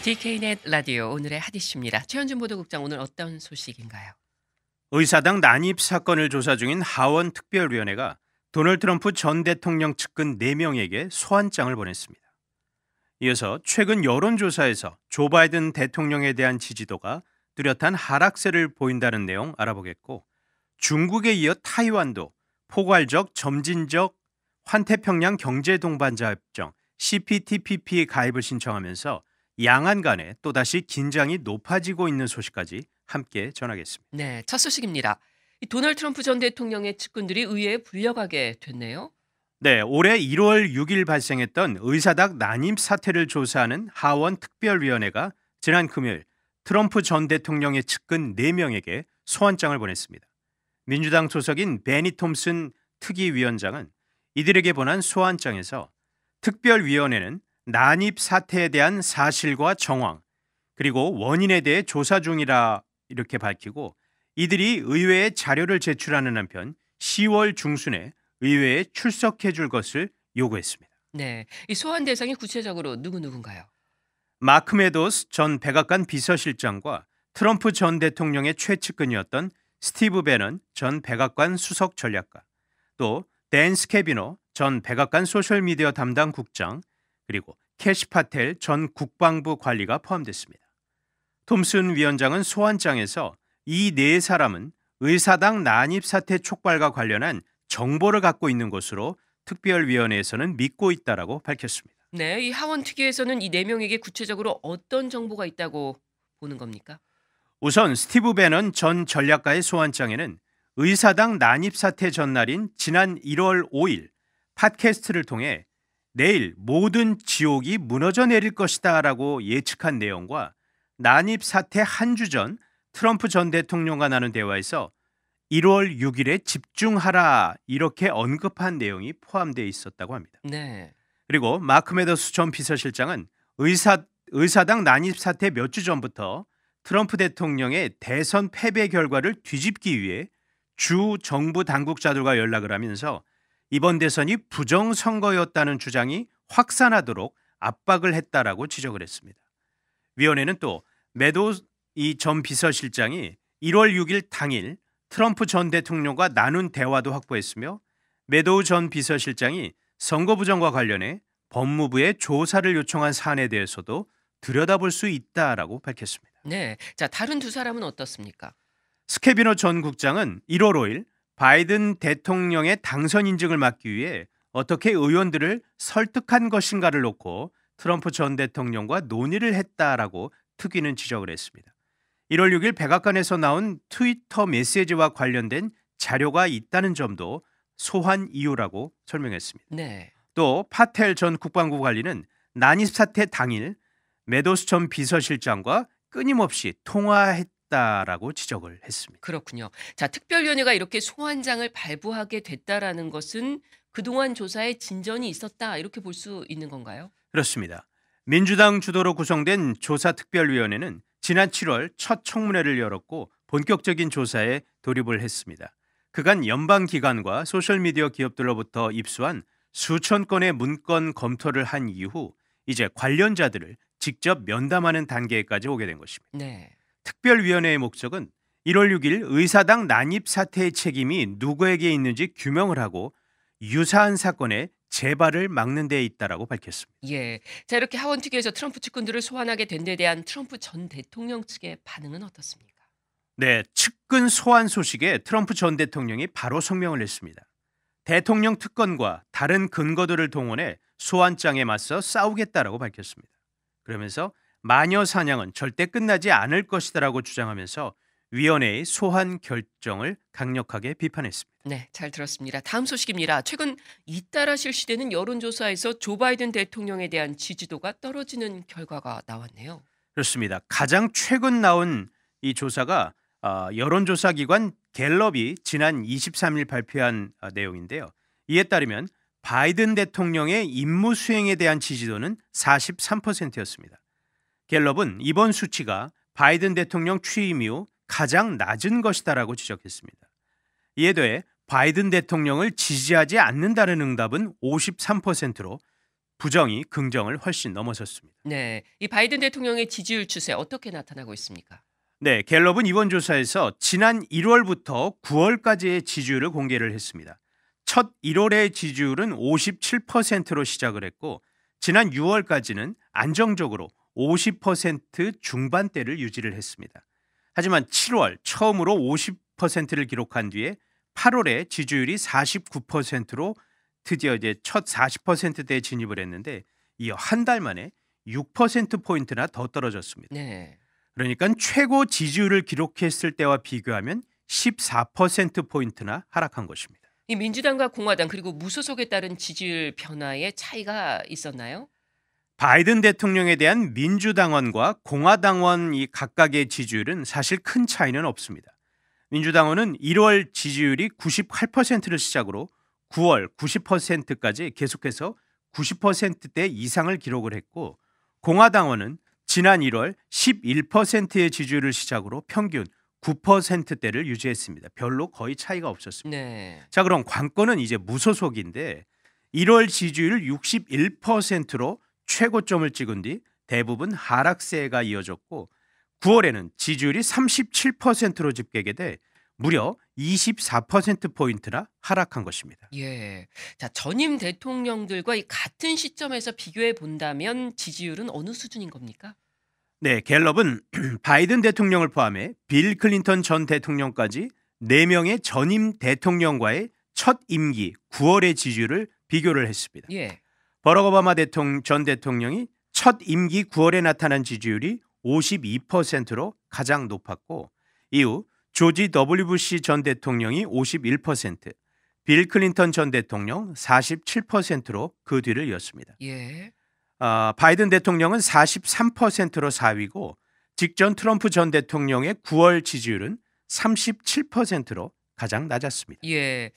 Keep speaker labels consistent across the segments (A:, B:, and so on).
A: DK넷 라디오 오늘의 핫 이슈입니다. 최현준 보도국장 오늘 어떤 소식인가요?
B: 의사당 난입 사건을 조사 중인 하원 특별위원회가 도널드 트럼프 전 대통령 측근 4명에게 소환장을 보냈습니다. 이어서 최근 여론조사에서 조 바이든 대통령에 대한 지지도가 뚜렷한 하락세를 보인다는 내용 알아보겠고, 중국에 이어 타이완도 포괄적 점진적 환태평양 경제동반자 협정 CPTPP 가입을 신청하면서 양안 간에 또다시 긴장이 높아지고 있는 소식까지 함께 전하겠습니다.
A: 네, 첫 소식입니다. 이 도널드 트럼프 전 대통령의 측근들이 의회에 불려가게 됐네요.
B: 네, 올해 1월 6일 발생했던 의사당 난입 사태를 조사하는 하원 특별위원회가 지난 금요일 트럼프 전 대통령의 측근 4명에게 소환장을 보냈습니다. 민주당 소속인 베니 톰슨 특위위원장은 이들에게 보낸 소환장에서 특별위원회는 난입 사태에 대한 사실과 정황, 그리고 원인에 대해 조사 중이라 이렇게 밝히고, 이들이 의회에 자료를 제출하는 한편 10월 중순에 의회에 출석해 줄 것을 요구했습니다.
A: 네, 이 소환 대상이 구체적으로 누군가요?
B: 마크 메도스 전 백악관 비서실장과 트럼프 전 대통령의 최측근이었던 스티브 배넌 전 백악관 수석 전략가, 또 댄 스캐비노 전 백악관 소셜미디어 담당 국장, 그리고 캐시 파텔 전 국방부 관리가 포함됐습니다. 톰슨 위원장은 소환장에서 이 4사람은 의사당 난입 사태 촉발과 관련한 정보를 갖고 있는 것으로 특별위원회에서는 믿고 있다라고 밝혔습니다.
A: 네, 이 하원 특위에서는 이 4명에게 구체적으로 어떤 정보가 있다고 보는 겁니까?
B: 우선 스티브 배넌 전 전략가의 소환장에는 의사당 난입 사태 전날인 지난 1월 5일 팟캐스트를 통해 내일 모든 지옥이 무너져 내릴 것이다 라고 예측한 내용과 난입 사태 한 주 전 트럼프 전 대통령과 나눈 대화에서 1월 6일에 집중하라 이렇게 언급한 내용이 포함되어 있었다고 합니다.
A: 네.
B: 그리고 마크 메더스 전 비서실장은 의사당 난입 사태 몇 주 전부터 트럼프 대통령의 대선 패배 결과를 뒤집기 위해 주 정부 당국자들과 연락을 하면서 이번 대선이 부정선거였다는 주장이 확산하도록 압박을 했다라고 지적을 했습니다. 위원회는 또 메도스 전 비서실장이 1월 6일 당일 트럼프 전 대통령과 나눈 대화도 확보했으며, 메도우 전 비서실장이 선거 부정과 관련해 법무부에 조사를 요청한 사안에 대해서도 들여다볼 수 있다라고 밝혔습니다.
A: 네, 자 다른 두 사람은 어떻습니까?
B: 스캐비노 전 국장은 1월 5일 바이든 대통령의 당선 인증을 막기 위해 어떻게 의원들을 설득한 것인가를 놓고 트럼프 전 대통령과 논의를 했다라고 특위는 지적을 했습니다. 1월 6일 백악관에서 나온 트위터 메시지와 관련된 자료가 있다는 점도 소환 이유라고 설명했습니다.
A: 네.
B: 또 파텔 전 국방부 관리는 난입 사태 당일 메도스 전 비서실장과 끊임없이 통화했다라고 지적을 했습니다.
A: 그렇군요. 자, 특별위원회가 이렇게 소환장을 발부하게 됐다라는 것은 그동안 조사에 진전이 있었다 이렇게 볼 수 있는 건가요?
B: 그렇습니다. 민주당 주도로 구성된 조사특별위원회는 지난 7월 첫 청문회를 열었고 본격적인 조사에 돌입을 했습니다. 그간 연방기관과 소셜미디어 기업들로부터 입수한 수천 건의 문건 검토를 한 이후 이제 관련자들을 직접 면담하는 단계까지 오게 된 것입니다.
A: 네.
B: 특별위원회의 목적은 1월 6일 의사당 난입 사태의 책임이 누구에게 있는지 규명을 하고 유사한 사건의 재발을 막는 데 있다라고 밝혔습니다.
A: 예. 자, 이렇게 하원 특위에서 트럼프 측근들을 소환하게 된 데 대한 트럼프 전 대통령 측의 반응은 어떻습니까?
B: 네, 측근 소환 소식에 트럼프 전 대통령이 바로 성명을 냈습니다. 대통령 특권과 다른 근거들을 동원해 소환장에 맞서 싸우겠다라고 밝혔습니다. 그러면서 마녀 사냥은 절대 끝나지 않을 것이다라고 주장하면서 위원회의 소환 결정을 강력하게 비판했습니다.
A: 네, 잘 들었습니다. 다음 소식입니다. 최근 잇따라 실시되는 여론조사에서 조 바이든 대통령에 대한 지지도가 떨어지는 결과가 나왔네요.
B: 그렇습니다. 가장 최근 나온 이 조사가 여론조사 기관 갤럽이 지난 23일 발표한 내용인데요. 이에 따르면 바이든 대통령의 임무 수행에 대한 지지도는 43%였습니다. 갤럽은 이번 수치가 바이든 대통령 취임 이후 가장 낮은 것이다라고 지적했습니다. 이에 더해 바이든 대통령을 지지하지 않는다는 응답은 53%로 부정이 긍정을 훨씬 넘어섰습니다.
A: 네. 이 바이든 대통령의 지지율 추세 어떻게 나타나고 있습니까?
B: 네, 갤럽은 이번 조사에서 지난 1월부터 9월까지의 지지율을 공개를 했습니다. 첫 1월의 지지율은 57%로 시작을 했고 지난 6월까지는 안정적으로 50% 중반대를 유지를 했습니다. 하지만 7월 처음으로 50%를 기록한 뒤에 8월에 지지율이 49%로 드디어 이제 첫 40%대에 진입을 했는데 이 한 달 만에 6%포인트나 더 떨어졌습니다.
A: 네.
B: 그러니까 최고 지지율을 기록했을 때와 비교하면 14%포인트나 하락한 것입니다.
A: 이 민주당과 공화당 그리고 무소속에 따른 지지율 변화에 차이가 있었나요?
B: 바이든 대통령에 대한 민주당원과 공화당원 이 각각의 지지율은 사실 큰 차이는 없습니다. 민주당원은 1월 지지율이 98%를 시작으로 9월 90%까지 계속해서 90%대 이상을 기록을 했고 공화당원은 지난 1월 11%의 지지율을 시작으로 평균 9%대를 유지했습니다. 별로 거의 차이가 없었습니다.
A: 네.
B: 자, 그럼 관건은 이제 무소속인데 1월 지지율 61%로 최고점을 찍은 뒤 대부분 하락세가 이어졌고 9월에는 지지율이 37%로 집계게 돼 무려 24%포인트나 하락한 것입니다.
A: 예. 자, 전임 대통령들과 이 같은 시점에서 비교해 본다면 지지율은 어느 수준인 겁니까?
B: 네, 갤럽은 바이든 대통령을 포함해 빌 클린턴 전 대통령까지 4명의 전임 대통령과의 첫 임기 9월의 지지율을 비교를 했습니다.
A: 예.
B: 버럭 오바마 전 대통령이 첫 임기 9월에 나타난 지지율이 52%로 가장 높았고 이후 조지 W. 부시 전 대통령이 51%, 빌 클린턴 전 대통령 47%로 그 뒤를 이었습니다.
A: 예.
B: 바이든 대통령은 43%로 4위고 직전 트럼프 전 대통령의 9월 지지율은 37%로 가장 낮았습니다.
A: 예.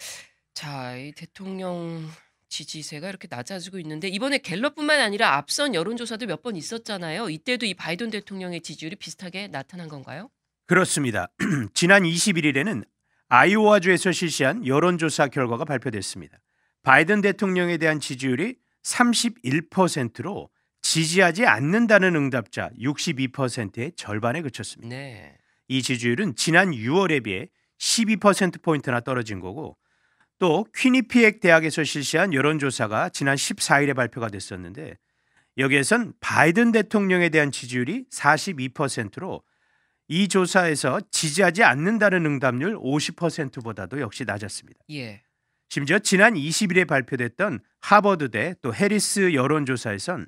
A: 자, 이 대통령 지지세가 이렇게 낮아지고 있는데 이번에 갤럽뿐만 아니라 앞선 여론조사도 몇 번 있었잖아요. 이때도 이 바이든 대통령의 지지율이 비슷하게 나타난 건가요?
B: 그렇습니다. 지난 21일에는 아이오와주에서 실시한 여론조사 결과가 발표됐습니다. 바이든 대통령에 대한 지지율이 31%로 지지하지 않는다는 응답자 62%의 절반에 그쳤습니다.
A: 네.
B: 이 지지율은 지난 6월에 비해 12%포인트나 떨어진 거고 또 퀴니피엑 대학에서 실시한 여론조사가 지난 14일에 발표가 됐었는데 여기에선 바이든 대통령에 대한 지지율이 42%로 이 조사에서 지지하지 않는다는 응답률 50%보다도 역시 낮았습니다.
A: 예.
B: 심지어 지난 20일에 발표됐던 하버드대 또 해리스 여론조사에선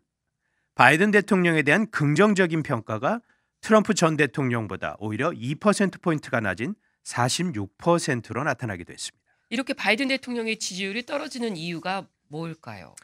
B: 바이든 대통령에 대한 긍정적인 평가가 트럼프 전 대통령보다 오히려 2%포인트가 낮은 46%로 나타나기도 했습니다.
A: 이렇게 바이든 대통령의 지지율이 떨어지는 이유가 뭘까요?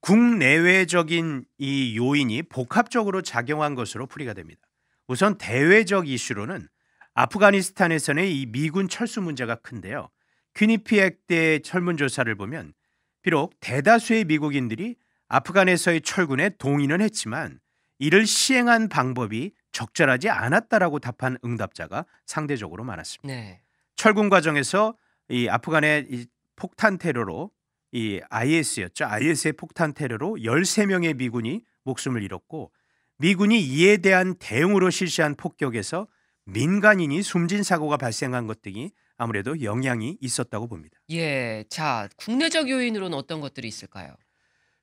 B: 국내외적인 이 요인이 복합적으로 작용한 것으로 풀이가 됩니다. 우선 대외적 이슈로는 아프가니스탄에서의 이 미군 철수 문제가 큰데요. 퀴니피엑 대 설문조사를 보면 비록 대다수의 미국인들이 아프간에서의 철군에 동의는 했지만 이를 시행한 방법이 적절하지 않았다라고 답한 응답자가 상대적으로 많았습니다.
A: 네.
B: 철군 과정에서 이 아프간의 이 폭탄 테러로 이 IS였죠. IS의 폭탄 테러로 13명의 미군이 목숨을 잃었고 미군이 이에 대한 대응으로 실시한 폭격에서 민간인이 숨진 사고가 발생한 것 등이 아무래도 영향이 있었다고 봅니다.
A: 예. 자, 국내적 요인으로는 어떤 것들이 있을까요?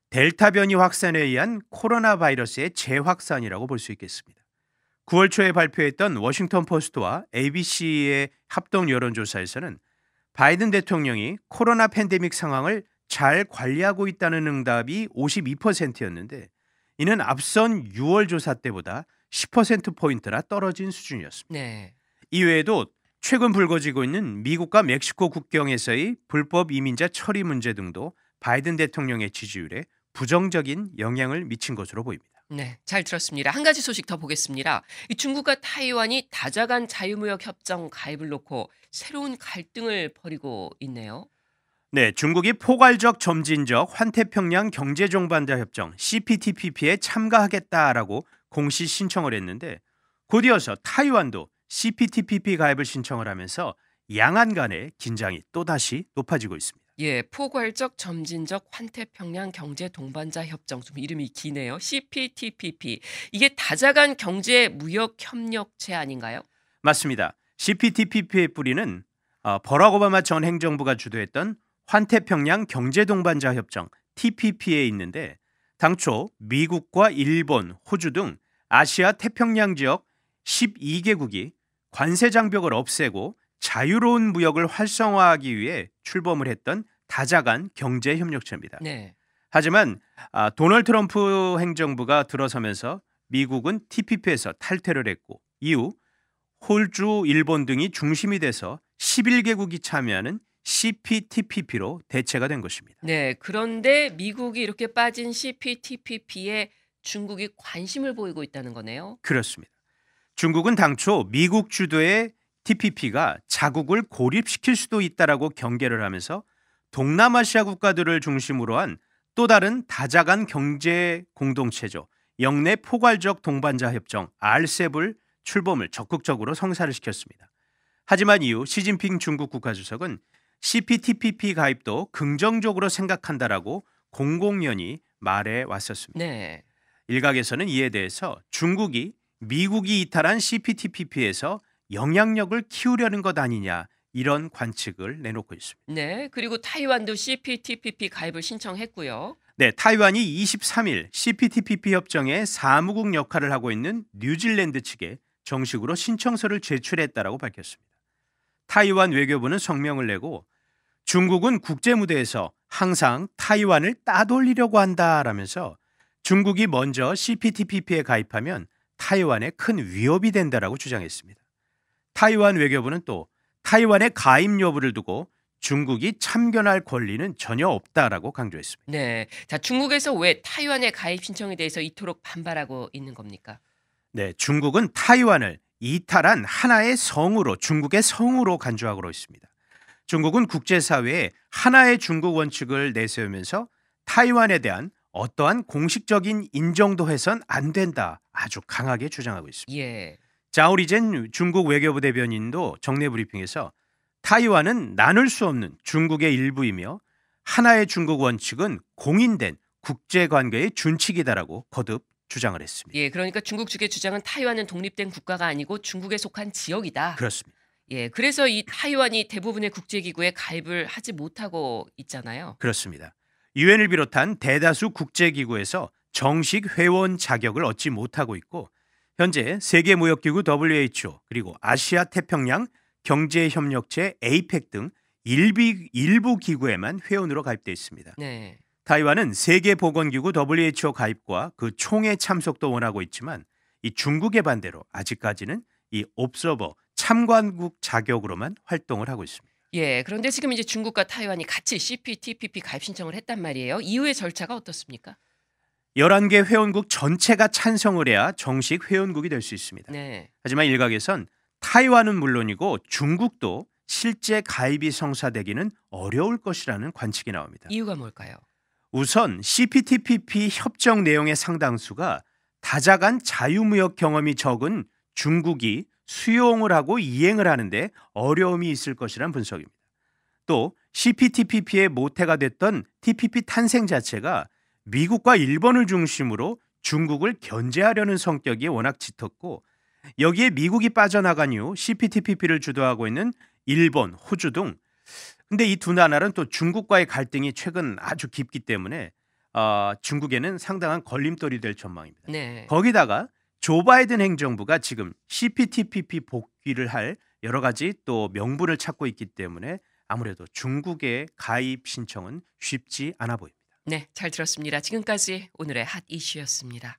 B: 델타 변이 확산에 의한 코로나 바이러스의 재확산이라고 볼 수 있겠습니다. 9월 초에 발표했던 워싱턴 포스트와 ABC의 합동 여론조사에서는 바이든 대통령이 코로나 팬데믹 상황을 잘 관리하고 있다는 응답이 52%였는데 이는 앞선 6월 조사 때보다 10%포인트나 떨어진 수준이었습니다.
A: 네.
B: 이외에도 최근 불거지고 있는 미국과 멕시코 국경에서의 불법 이민자 처리 문제 등도 바이든 대통령의 지지율에 부정적인 영향을 미친 것으로 보입니다.
A: 네, 잘 들었습니다. 한 가지 소식 더 보겠습니다. 이 중국과 타이완이 다자간 자유무역 협정 가입을 놓고 새로운 갈등을 벌이고 있네요.
B: 네, 중국이 포괄적 점진적 환태평양 경제종반자 협정 CPTPP에 참가하겠다라고 공식 신청을 했는데 곧이어서 타이완도 CPTPP 가입을 신청을 하면서 양안 간의 긴장이 또다시 높아지고 있습니다.
A: 예, 포괄적 점진적 환태평양 경제 동반자 협정 좀 이름이 기네요. CPTPP. 이게 다자간 경제 무역 협력체 아닌가요?
B: 맞습니다. CPTPP의 뿌리는 버락 오바마 전 행정부가 주도했던 환태평양 경제동반자 협정 TPP에 있는데 당초 미국과 일본, 호주 등 아시아 태평양 지역 12개국이 관세 장벽을 없애고 자유로운 무역을 활성화하기 위해 출범을 했던 다자간 경제 협력체입니다.
A: 네.
B: 하지만 도널드 트럼프 행정부가 들어서면서 미국은 TPP에서 탈퇴를 했고 이후 홀주, 일본 등이 중심이 돼서 11개국이 참여하는 CPTPP로 대체가 된 것입니다.
A: 네. 그런데 미국이 이렇게 빠진 CPTPP에 중국이 관심을 보이고 있다는 거네요.
B: 그렇습니다. 중국은 당초 미국 주도의 TPP가 자국을 고립시킬 수도 있다라고 경계를 하면서 동남아시아 국가들을 중심으로 한 또 다른 다자간 경제 공동체죠. 영내 포괄적 동반자 협정 RCEP을 출범을 적극적으로 성사를 시켰습니다. 하지만 이후 시진핑 중국 국가주석은 CPTPP 가입도 긍정적으로 생각한다라고 공공연히 말해 왔었습니다.
A: 네.
B: 일각에서는 이에 대해서 중국이 미국이 이탈한 CPTPP에서 영향력을 키우려는 것 아니냐 이런 관측을 내놓고 있습니다.
A: 네. 그리고 타이완도 CPTPP 가입을 신청했고요.
B: 네, 타이완이 23일 CPTPP 협정의 사무국 역할을 하고 있는 뉴질랜드 측에 정식으로 신청서를 제출했다라고 밝혔습니다. 타이완 외교부는 성명을 내고 중국은 국제 무대에서 항상 타이완을 따돌리려고 한다라면서 중국이 먼저 CPTPP에 가입하면 타이완에 큰 위협이 된다라고 주장했습니다. 타이완 외교부는 또 타이완의 가입 여부를 두고 중국이 참견할 권리는 전혀 없다라고 강조했습니다.
A: 네. 자, 중국에서 왜 타이완의 가입 신청에 대해서 이토록 반발하고 있는 겁니까?
B: 네, 중국은 타이완을 이탈한 하나의 성으로 중국의 성으로 간주하고 있습니다. 중국은 국제사회에 하나의 중국 원칙을 내세우면서 타이완에 대한 어떠한 공식적인 인정도 해선 안 된다 아주 강하게 주장하고 있습니다.
A: 예.
B: 자오리젠 중국 외교부 대변인도 정례 브리핑에서 타이완은 나눌 수 없는 중국의 일부이며 하나의 중국 원칙은 공인된 국제관계의 준칙이다라고 거듭 주장을 했습니다.
A: 예, 그러니까 중국 측의 주장은 타이완은 독립된 국가가 아니고 중국에 속한 지역이다.
B: 그렇습니다.
A: 예, 그래서 이 타이완이 대부분의 국제기구에 가입을 하지 못하고 있잖아요.
B: 그렇습니다. 유엔을 비롯한 대다수 국제기구에서 정식 회원 자격을 얻지 못하고 있고 현재 세계무역기구 WHO 그리고 아시아 태평양 경제협력체 APEC 등 일부 기구에만 회원으로 가입돼 있습니다.
A: 네.
B: 타이완은 세계보건기구 WHO 가입과 그 총회 참석도 원하고 있지만 이 중국의 반대로 아직까지는 이 옵서버 참관국 자격으로만 활동을 하고 있습니다.
A: 예, 그런데 지금 이제 중국과 타이완이 같이 CPTPP 가입 신청을 했단 말이에요. 이후의 절차가 어떻습니까?
B: 11개 회원국 전체가 찬성을 해야 정식 회원국이 될 수 있습니다.
A: 네.
B: 하지만 일각에선 타이완은 물론이고 중국도 실제 가입이 성사되기는 어려울 것이라는 관측이 나옵니다.
A: 이유가 뭘까요?
B: 우선 CPTPP 협정 내용의 상당수가 다자간 자유무역 경험이 적은 중국이 수용을 하고 이행을 하는데 어려움이 있을 것이란 분석입니다. 또 CPTPP의 모태가 됐던 TPP 탄생 자체가 미국과 일본을 중심으로 중국을 견제하려는 성격이 워낙 짙었고 여기에 미국이 빠져나간 이후 CPTPP를 주도하고 있는 일본, 호주 등 근데 이 두 나라는 또 중국과의 갈등이 최근 아주 깊기 때문에 중국에는 상당한 걸림돌이 될 전망입니다.
A: 네.
B: 거기다가 조 바이든 행정부가 지금 CPTPP 복귀를 할 여러 가지 또 명분을 찾고 있기 때문에 아무래도 중국의 가입 신청은 쉽지 않아 보입니다.
A: 네, 잘 들었습니다. 지금까지 오늘의 핫 이슈였습니다.